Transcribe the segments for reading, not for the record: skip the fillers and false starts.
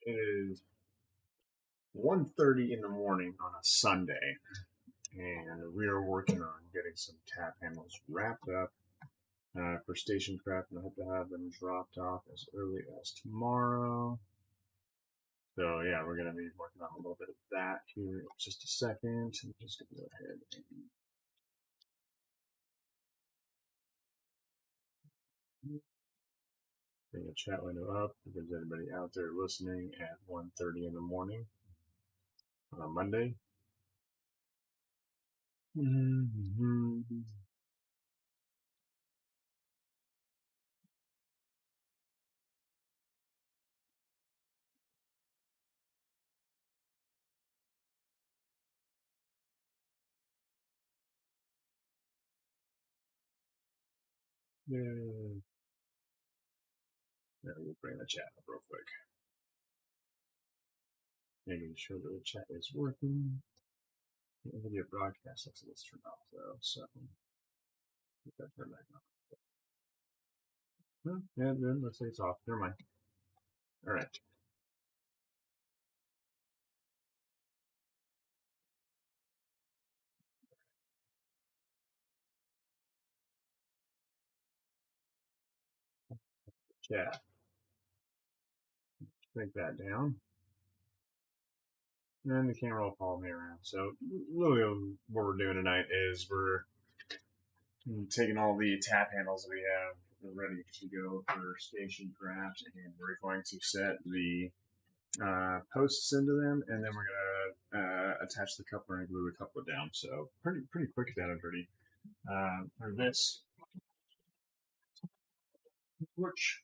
It is 1:30 in the morning on a Sunday, and we are working on getting some tap handles wrapped up for station craft, and I hope to have them dropped off as early as tomorrow. So yeah, we're going to be working on a little bit of that here in just a second. I'm just going to go ahead and bring the chat window up if there's anybody out there listening at 1:30 in the morning on a Monday. Yeah, we'll bring the chat up real quick. Making sure that the chat is working. The video broadcast looks like it's turned off though, so get that turned back on. Oh, yeah, then looks like it's off. Never mind. All right. Chat. Take that down. And the camera will follow me around. So really what we're doing tonight is we're taking all the tap handles that we have, we're ready to go for station craft, and we're going to set the posts into them, and then we're gonna attach the coupler and glue the coupler down. So pretty quick down and dirty. For this torch,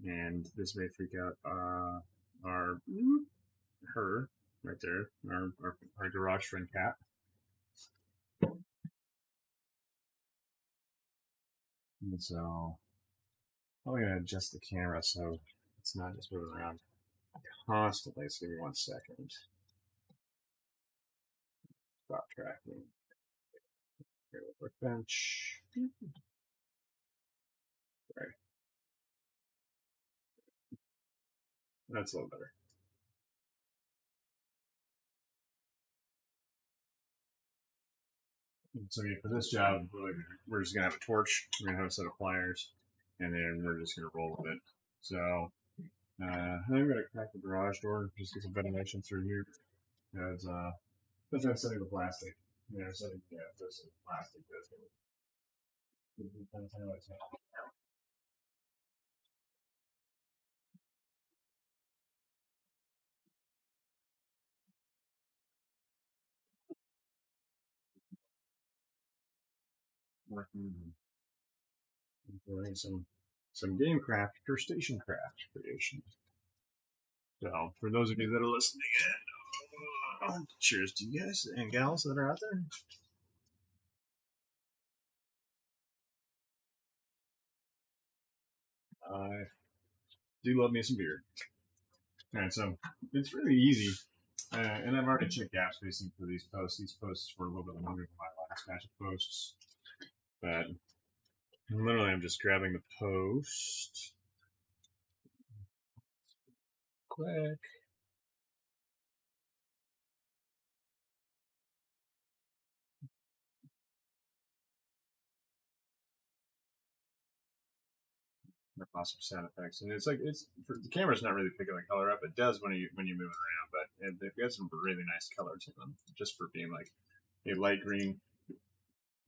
and this may freak out her right there, our garage friend cat. And so I'm gonna adjust the camera so it's not just moving around constantly. So give me 1 second. Stop tracking. Here, workbench. Sorry. That's a little better. So for this job, we're just gonna have a torch. We're gonna have a set of pliers, and then we're just gonna roll with it. So I'm gonna crack the garage door, just get some ventilation through here. Because that's why I'm setting the plastic. You know, setting this plastic. Working and doing some game craft or station craft creation. So for those of you that are listening in, cheers to you guys and gals that are out there. I do love me some beer. All right, so it's really easy, and I've already checked gap spacing for these posts. These posts were a little bit longer than my last batch of posts, but literally I'm just grabbing the post quick. Awesome sound effects, and it's for the camera's not really picking the color up. It does when you move it around, but they've got some really nice colors in them, just for being like a light green,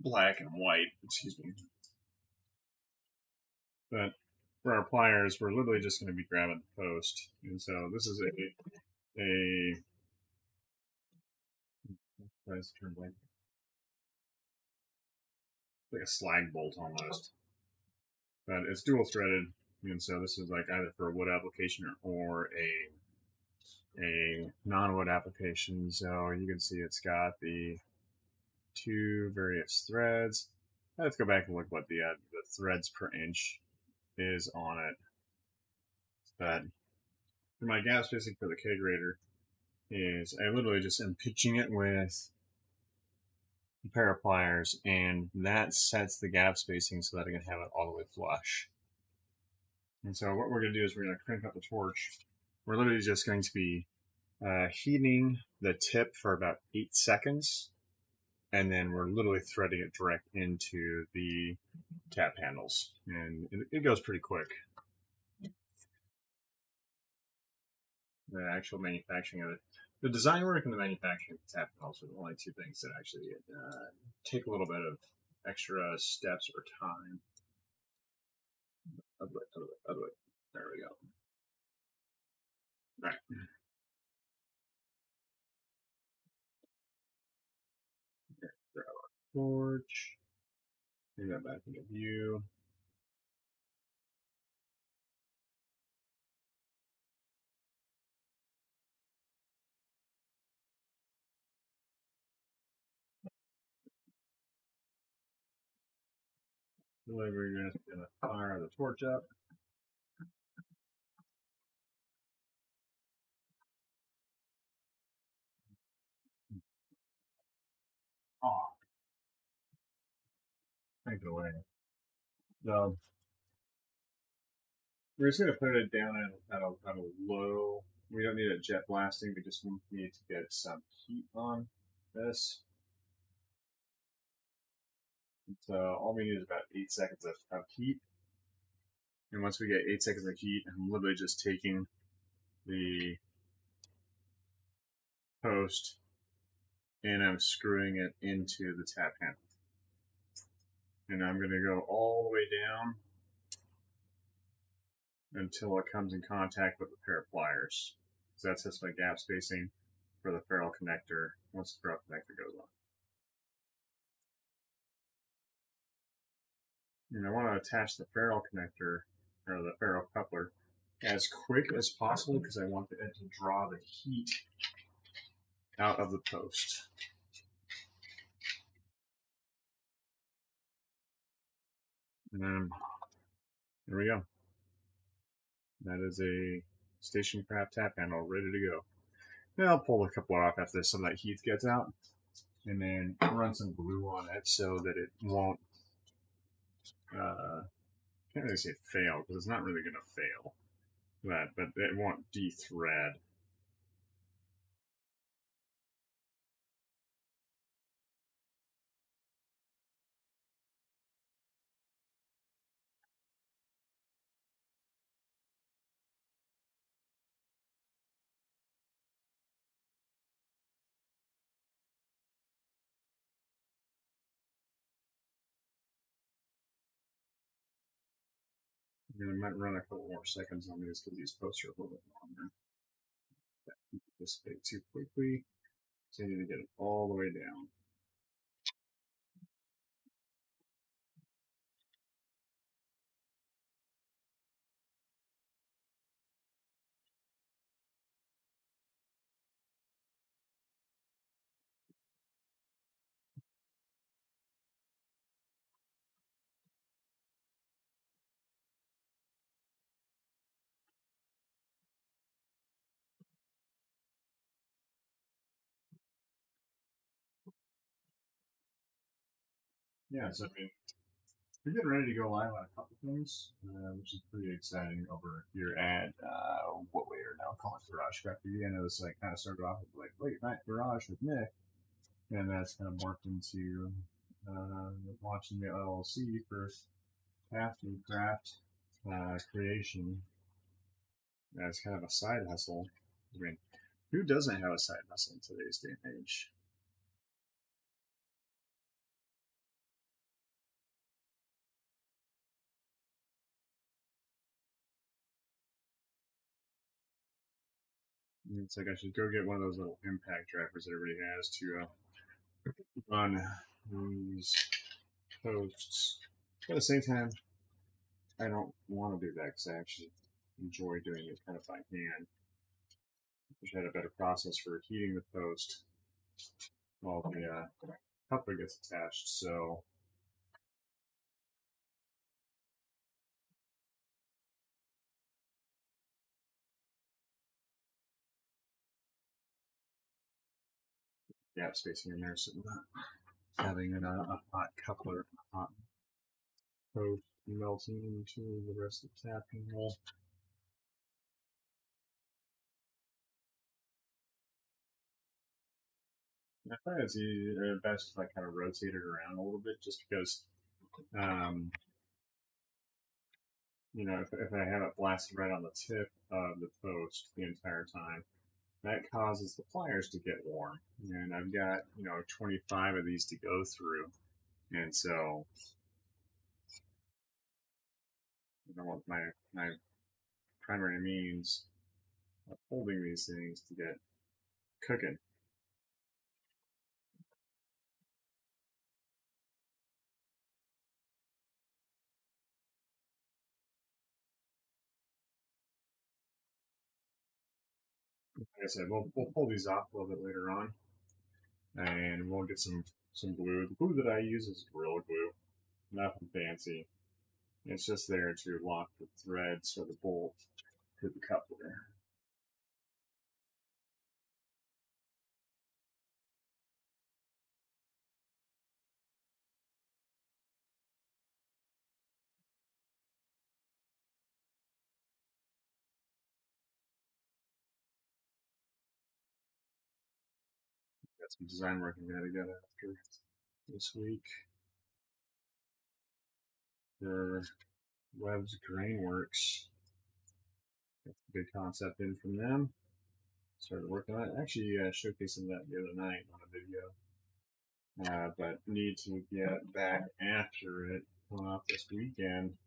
black, and white. Excuse me. But for our pliers, we're literally just going to be grabbing the post, and so this is like a slag bolt almost, but it's dual threaded, and so this is like either for a wood application or a non-wood application. So you can see it's got the two various threads. Let's go back and look what the threads per inch is on it. But for my gap spacing for the kegerator is I literally just am pitching it with a pair of pliers, and that sets the gap spacing so that I can have it all the way flush. And so what we're going to do is we're going to crank up the torch we're literally just going to be heating the tip for about 8 seconds, and then we're literally threading it direct into the tap handles, and it goes pretty quick. The actual manufacturing of it, the design work and the manufacturing of the tap handles are the only two things that actually take a little bit of extra steps or time. Other way. There we go. All right. Grab our torch. Bring that back into view. We're going to fire the torch up. Oh, take it away. So we're just going to put it down at a low. We don't need it jet blasting. We just need to get some heat on this. So all we need is about 8 seconds of heat. And once we get 8 seconds of heat, I'm literally just taking the post and I'm screwing it into the tap handle. And I'm going to go all the way down until it comes in contact with a pair of pliers. So that's just my gap spacing for the ferrule connector once the ferrule connector goes on. And I want to attach the ferrule connector, or the ferrule coupler, as quick as possible because I want it to draw the heat out of the post. And then there we go. That is a Stationcraft tap handle ready to go. Now I'll pull a couple off after some of that heat gets out, and then run some glue on it so that it won't, can't really say fail because it's not really going to fail, but it won't de-thread. I might run a couple more seconds on these because these posts are a little bit longer. That dissipate too quickly, so you need to get it all the way down. Yeah, so I mean, we're getting ready to go live on a couple things, which is pretty exciting over here at what we are now calling Garage Craft TV. I know this kind of started off with late night garage with Nick, and that's kind of morphed into launching the LLC for Crafty Craft creation as kind of a side hustle. I mean, who doesn't have a side hustle in today's day and age? It's like I should go get one of those little impact drivers that everybody has to run these posts. But at the same time, I don't want to do that because I actually enjoy doing it kind of by hand. I wish I had a better process for heating the post while the coupler gets attached. So gap spacing in there, so not having a hot coupler, a hot post melting into the rest of the tap handle. I find it's best to like kind of rotate it around a little bit, just because, um, if I have it blasted right on the tip of the post the entire time, that causes the pliers to get warm. And I've got 25 of these to go through, and so I don't want my primary means of holding these things to get cooking. Like I said, we'll pull these off a little bit later on, and we'll get some glue. The glue that I use is Gorilla Glue, nothing fancy. It's just there to lock the threads of the bolt to the coupler. Got some design work I'm gonna get after this week for Webb's Grainworks. Got the big concept in from them. Started working on it. Actually, showcasing that the other night on a video. But need to get back after it coming off this weekend.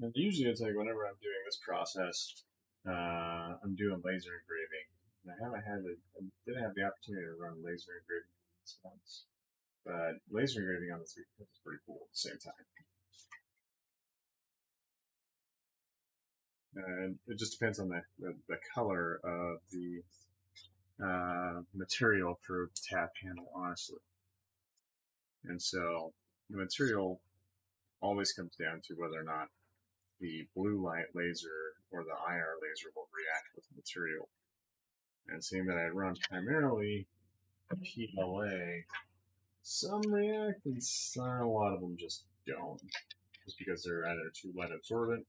And usually it's like whenever I'm doing this process, I'm doing laser engraving. And I didn't have the opportunity to run laser engraving this once. But laser engraving on the 3 is pretty cool at the same time. And it just depends on the color of the material for the tap handle, honestly. And so the material always comes down to whether or not the blue light laser or the IR laser will react with the material. And seeing that I run primarily PLA, some react and a lot of them just don't. Just because they're either too light absorbent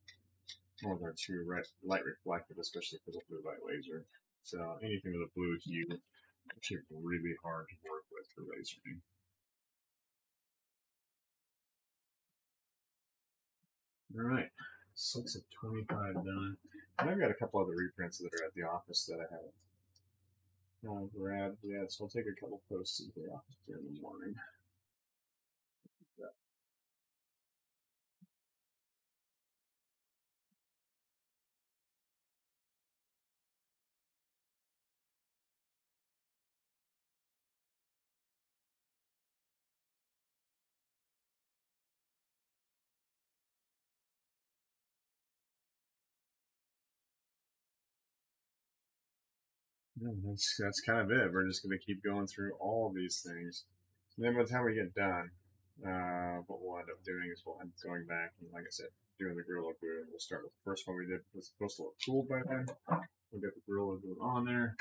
or they're too light reflective, especially for the blue light laser. So anything with a blue hue is actually really hard to work with for lasering. All right, 6 of 25 done. And I've got a couple other reprints that are at the office that I haven't grabbed yet, so I'll take a couple posts to the office during the morning. Yeah, that's kind of it. We're just going to keep going through all of these things. And then by the time we get done, what we'll end up doing is we'll end up going back and, like I said, doing the Gorilla Glue. We'll start with the first one we did. It was supposed to look cool by then. We'll get the Gorilla Glue on there.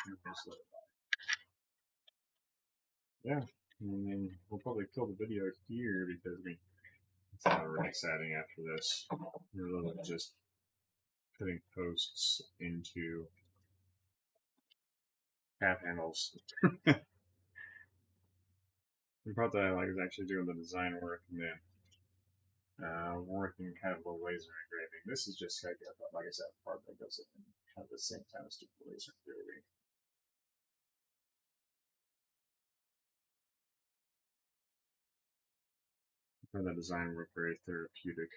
Yeah, and then we'll probably kill the video here because it's not really exciting after this. We're literally just putting posts into tap handles. The part that I like is actually doing the design work and then working kind of a laser engraving. This is just like I said, part that goes in kind of the same time as doing the laser engraving. I find the design work very therapeutic.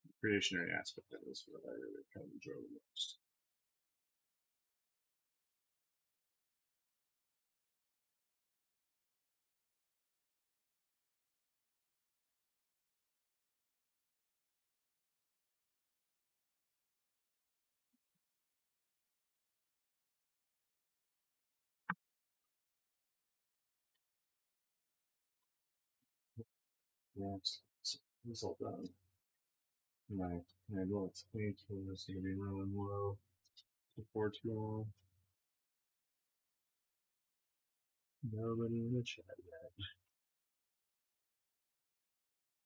The creationary aspect of this is what I really kind of enjoy the most. Yeah, it's all done. My little tank here is going to be running low before too long. Nobody in the chat yet.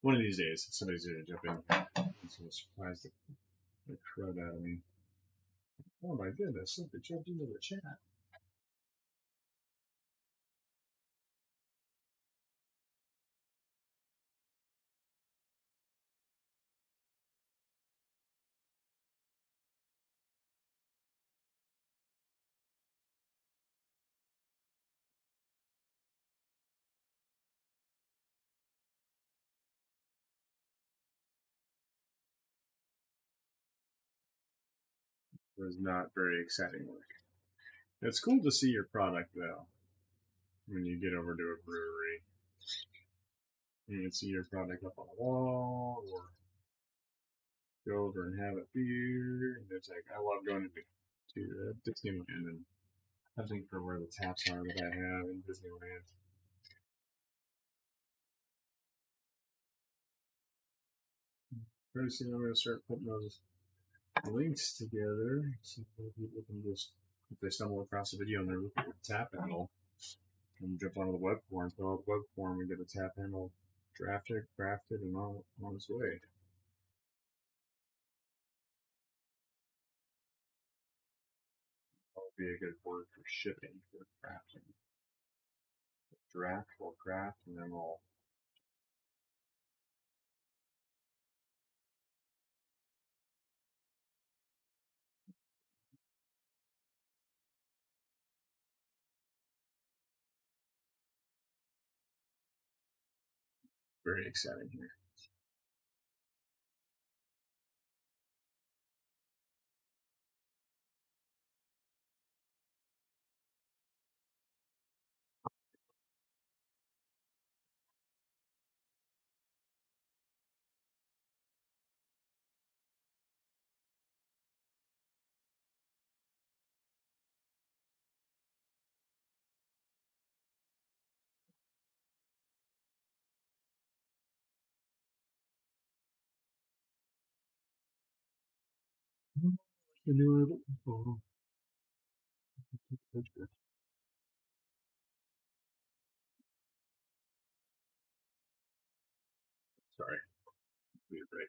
One of these days, somebody's gonna jump in. It's gonna surprise the crud out of me. Oh my goodness, somebody jumped into the chat. It was not very exciting work. It's cool to see your product though. When you get over to a brewery, you can see your product up on the wall, or go over and have a beer. And it's like, I love going to Disneyland and hunting for where the taps are that I have in Disneyland. Pretty soon I'm going to start putting those links together so people can just, if they stumble across a video and they're looking for a tap handle, and jump onto the web form, fill out the web form, and get a tap handle drafted, crafted, and on its way. That would be a good word for shipping, for crafting. Draft or craft, and then we'll very exciting here. Sorry, need a break.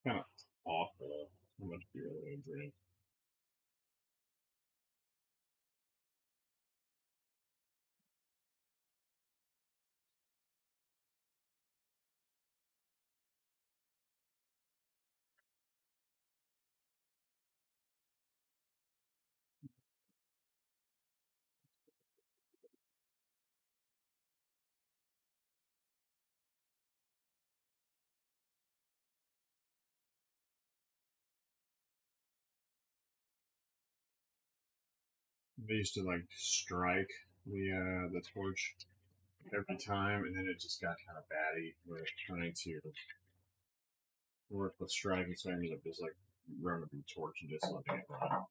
Kind of awful how much beer I drink. They used to like strike the torch every time, and then it just got kind of batty with trying to work with striking, so I ended up just like running the torch and just letting it run.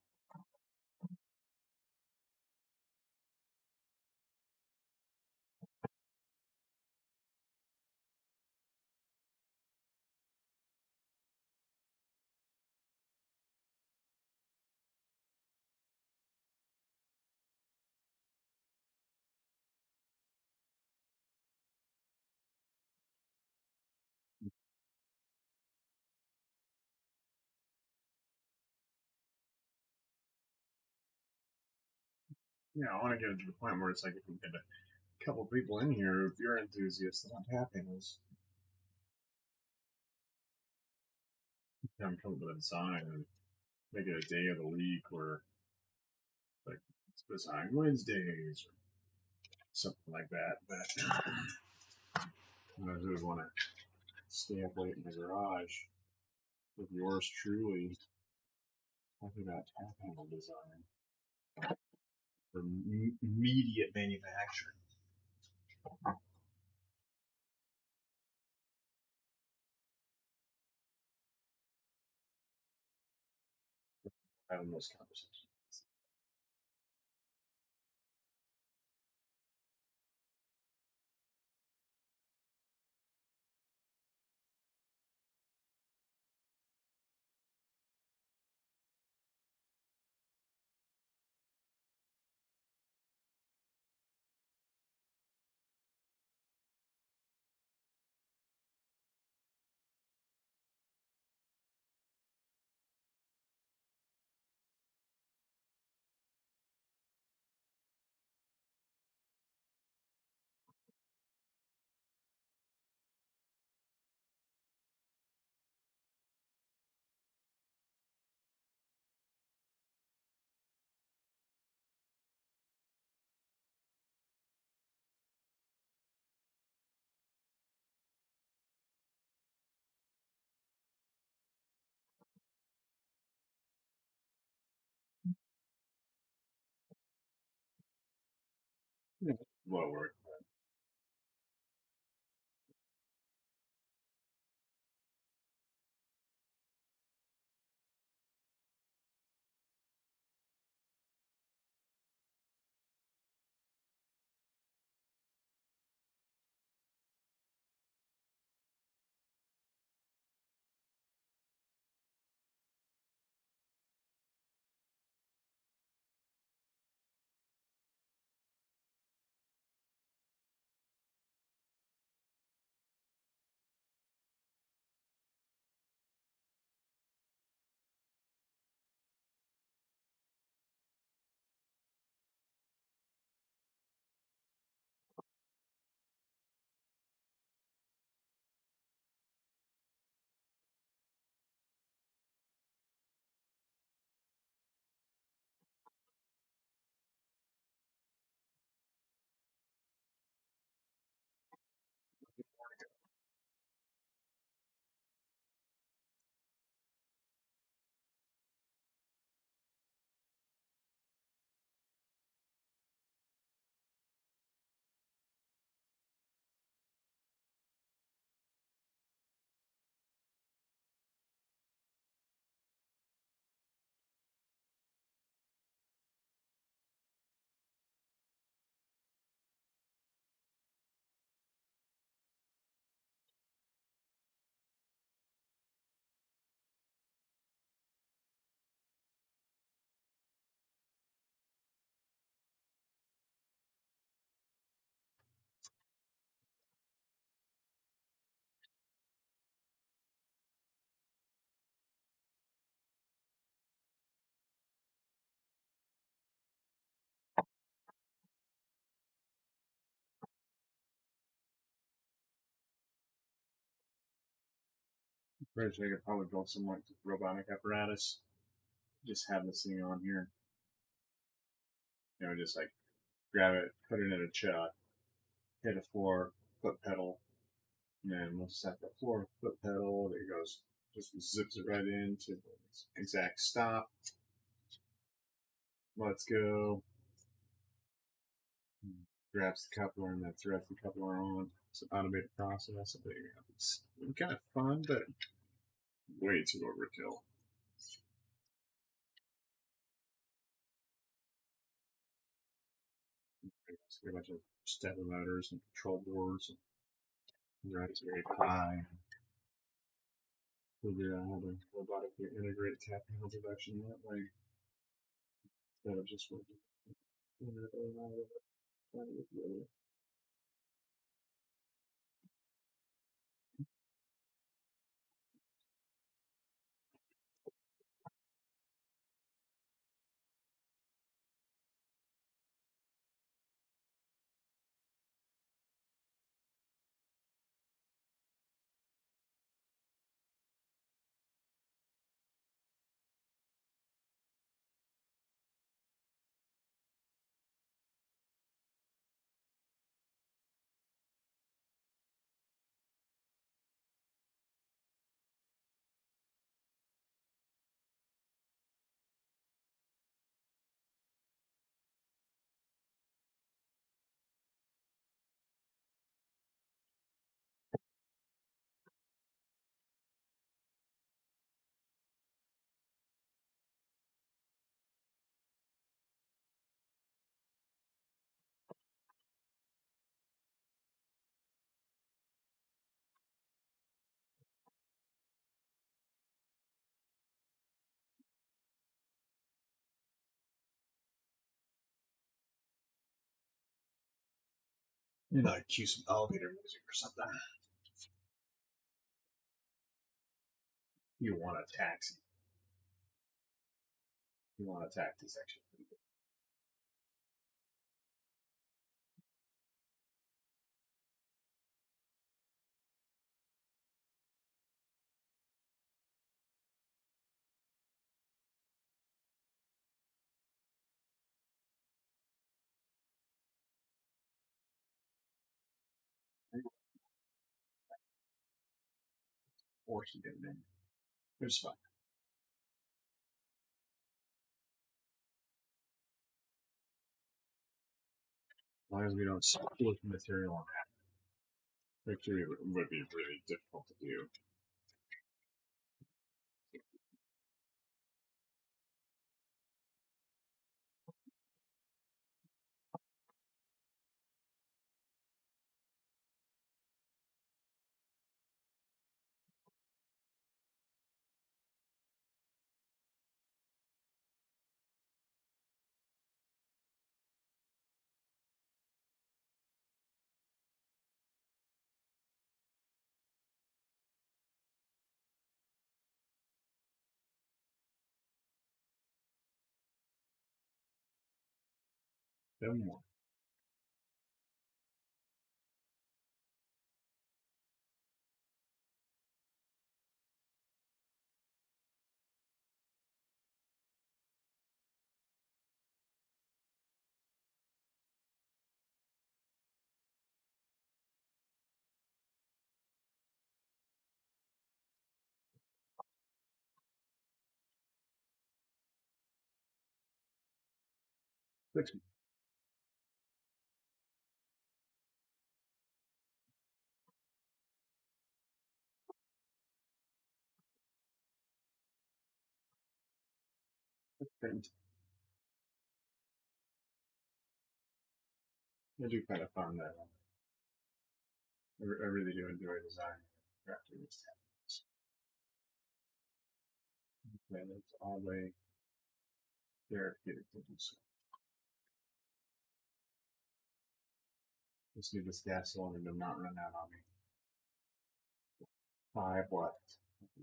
Yeah, I want to get it to the point where it's like if we get a couple people in here, if you're enthusiasts on tap handles, come up with a design and make it a day of the week where like it's design Wednesdays or something like that. But who would want to stay up late in the garage with yours truly talking about tap handle design for immediate manufacturing? Having those conversations. Yeah. Well worth. Pretty sure I could probably build some like robotic apparatus. Just have this thing on here. Just like grab it, put it in a chuck, hit a floor, foot pedal, and then we'll set the floor foot pedal. It goes, just zips it right into the exact stop. Let's go. Grabs the coupler and then threads the coupler on. It's an automated process. It's kind of fun, but way too overkill. It's a bunch of stepper motors and control boards and Raspberry Pi. Figure out how to robotically integrate tap panel production that way instead of just working. Cue some elevator music or something. You want a taxi. You want a taxi section. Or he didn't. It was fun. long as we don't split the material on that. Actually, it would be really difficult to do. Then more. Six. Print. I do kind of find that. I really do enjoy design crafting these tablets. And it's all way therapeutic to do so. Just need this gas cylinder to not run out on me. 5 left.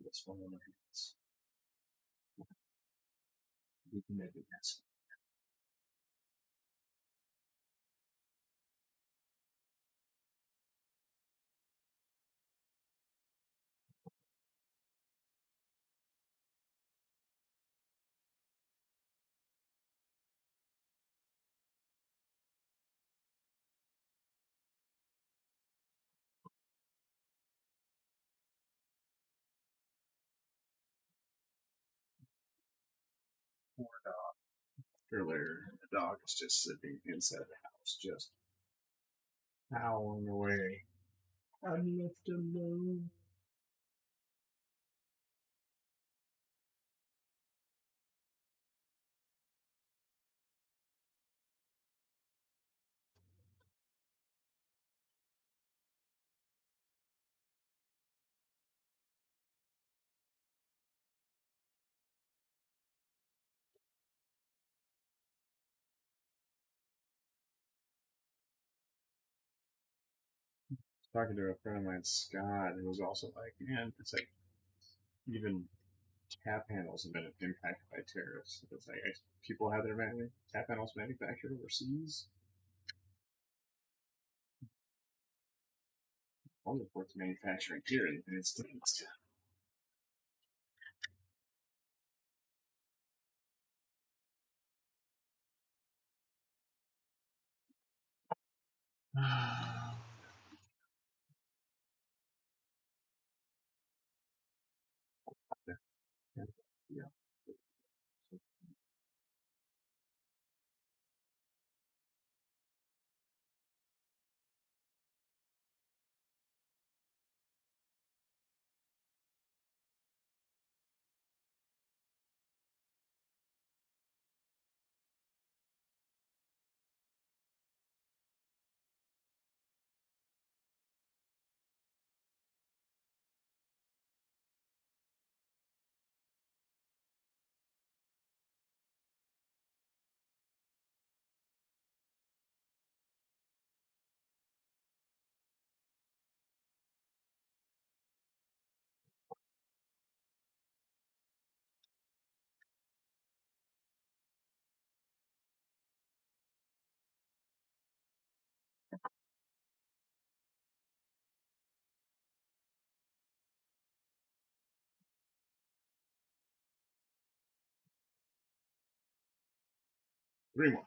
This one in the hands. We can make it yes. Earlier, the dog is just sitting inside the house, just howling away. I'm left alone. Talking to a friend of mine, Scott, who was also like, man, it's like even tap handles have been impacted by tariffs. It's like people have their tap handles manufactured overseas. All the ports manufacturing here in the United States. Yeah. 3 more.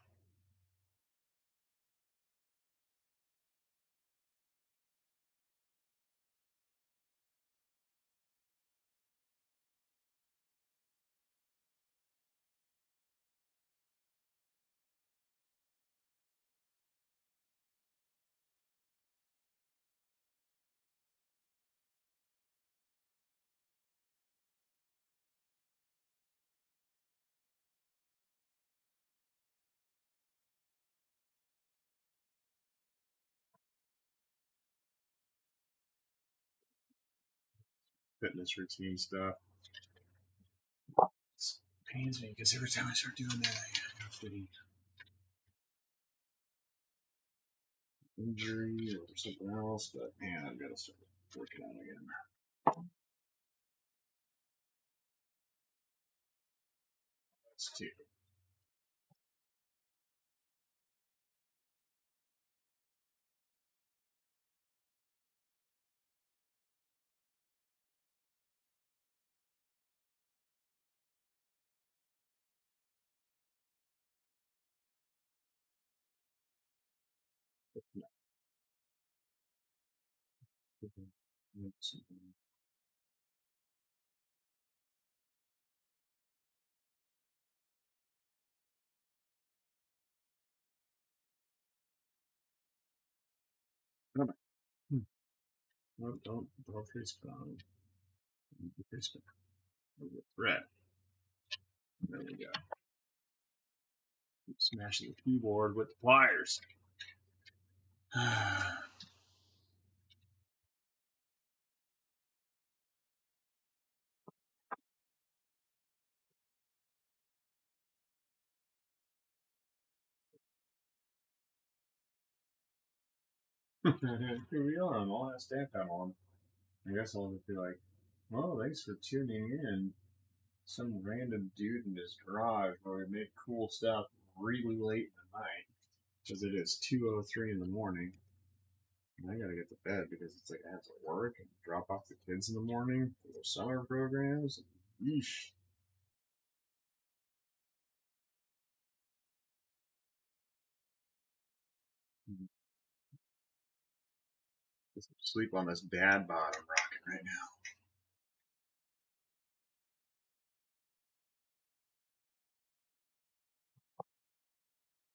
fitness routine stuff. It pains me because every time I start doing that, I got a fitting injury or something else. But man, I've got to start working out again. That's two. No, don't face palm. Face palm. Thread. There we go. Smashing the keyboard with the pliers. Here we are on all that stamp on. I guess I'll just be like, well, thanks for tuning in. Some random dude in his garage where we make cool stuff really late in the night because it is 2:03 in the morning. And I gotta get to bed because it's like I have to work and drop off the kids in the morning for their summer programs. Yeesh. Just sleep on this dad bod I'm rocking right now.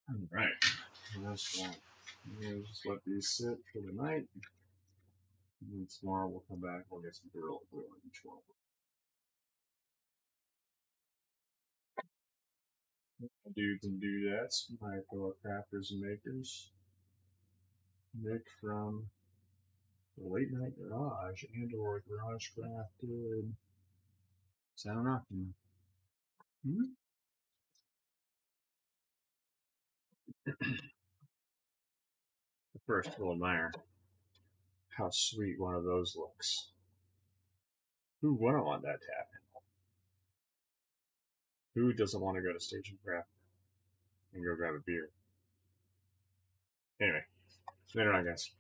All right. That's one. Just let these sit for the night. And then tomorrow we'll come back. We'll get some Gorilla Glue on each one. Dudes and dudettes, my fellow crafters and makers. Nick from the Late Night Garage and/or Garage Crafted. Sound nothing. Hmm? First, we'll admire how sweet one of those looks. Who wouldn't want that to happen? Who doesn't want to go to Station Craft and go grab a beer? Anyway, later on, guys.